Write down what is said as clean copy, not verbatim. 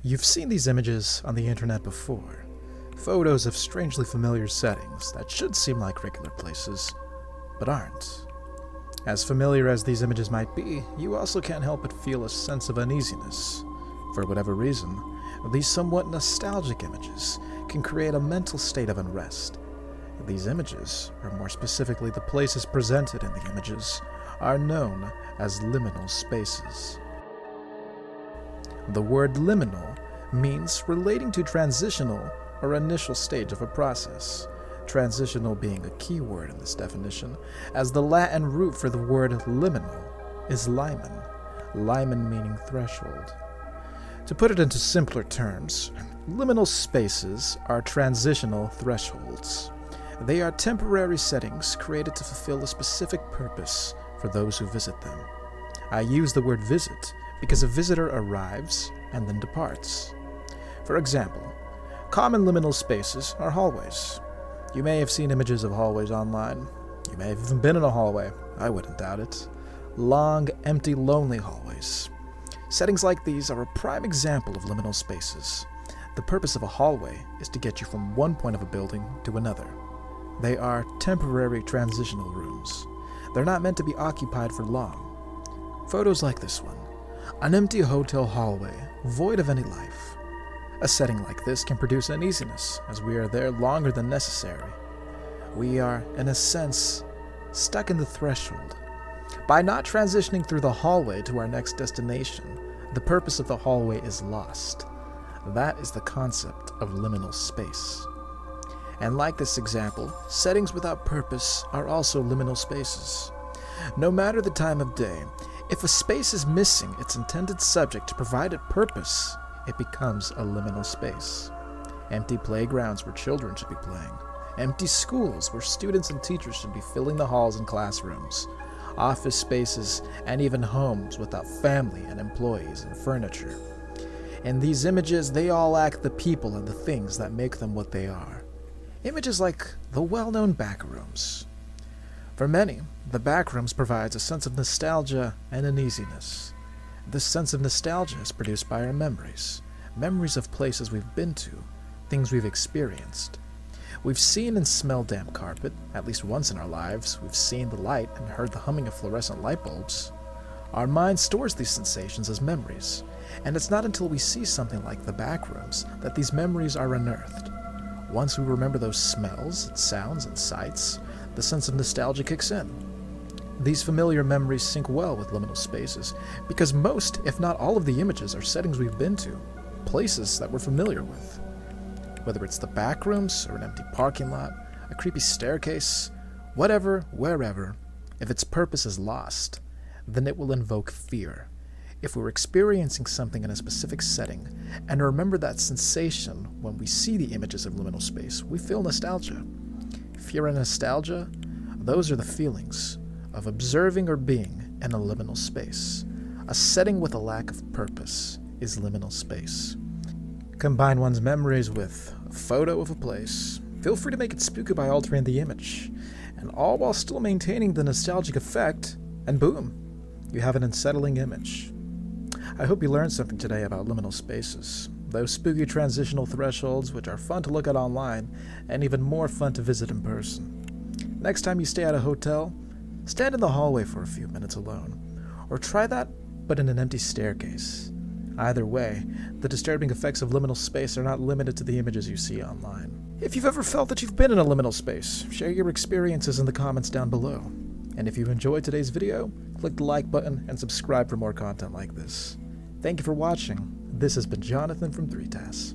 You've seen these images on the internet before. Photos of strangely familiar settings that should seem like regular places, but aren't. As familiar as these images might be, you also can't help but feel a sense of uneasiness. For whatever reason, these somewhat nostalgic images can create a mental state of unrest. These images, or more specifically the places presented in the images, are known as liminal spaces. The word liminal means relating to transitional or initial stage of a process, transitional being a key word in this definition, as the Latin root for the word liminal is limen, limen meaning threshold. To put it into simpler terms, liminal spaces are transitional thresholds. They are temporary settings created to fulfill a specific purpose for those who visit them. I use the word visit because a visitor arrives and then departs. For example, common liminal spaces are hallways. You may have seen images of hallways online. You may have even been in a hallway. I wouldn't doubt it. Long, empty, lonely hallways. Settings like these are a prime example of liminal spaces. The purpose of a hallway is to get you from one point of a building to another. They are temporary transitional rooms. They're not meant to be occupied for long. Photos like this one. An empty hotel hallway, void of any life. A setting like this can produce uneasiness, as we are there longer than necessary. We are, in a sense, stuck in the threshold. By not transitioning through the hallway to our next destination, the purpose of the hallway is lost. That is the concept of liminal space. And like this example, settings without purpose are also liminal spaces. No matter the time of day, if a space is missing its intended subject to provide it purpose, it becomes a liminal space. Empty playgrounds where children should be playing. Empty schools where students and teachers should be filling the halls and classrooms. Office spaces and even homes without family and employees and furniture. In these images, they all lack the people and the things that make them what they are. Images like the well-known backrooms. For many, the backrooms provides a sense of nostalgia and uneasiness. This sense of nostalgia is produced by our memories. Memories of places we've been to, things we've experienced. We've seen and smelled damp carpet, at least once in our lives. We've seen the light and heard the humming of fluorescent light bulbs. Our mind stores these sensations as memories, and it's not until we see something like the backrooms that these memories are unearthed. Once we remember those smells and sounds and sights, the sense of nostalgia kicks in. These familiar memories sync well with liminal spaces, because most, if not all of the images are settings we've been to, places that we're familiar with. Whether it's the backrooms or an empty parking lot, a creepy staircase, whatever, wherever, if its purpose is lost, then it will invoke fear. If we're experiencing something in a specific setting, and remember that sensation when we see the images of liminal space, we feel nostalgia. Fear and nostalgia, those are the feelings of observing or being in a liminal space. A setting with a lack of purpose is liminal space. Combine one's memories with a photo of a place. Feel free to make it spooky by altering the image, and all while still maintaining the nostalgic effect, and boom, you have an unsettling image. I hope you learned something today about liminal spaces, those spooky transitional thresholds which are fun to look at online and even more fun to visit in person. Next time you stay at a hotel, stand in the hallway for a few minutes alone, or try that but in an empty staircase. Either way, the disturbing effects of liminal space are not limited to the images you see online. If you've ever felt that you've been in a liminal space, share your experiences in the comments down below. And if you enjoyed today's video, click the like button and subscribe for more content like this. Thank you for watching. This has been Jonathan from 3TAS.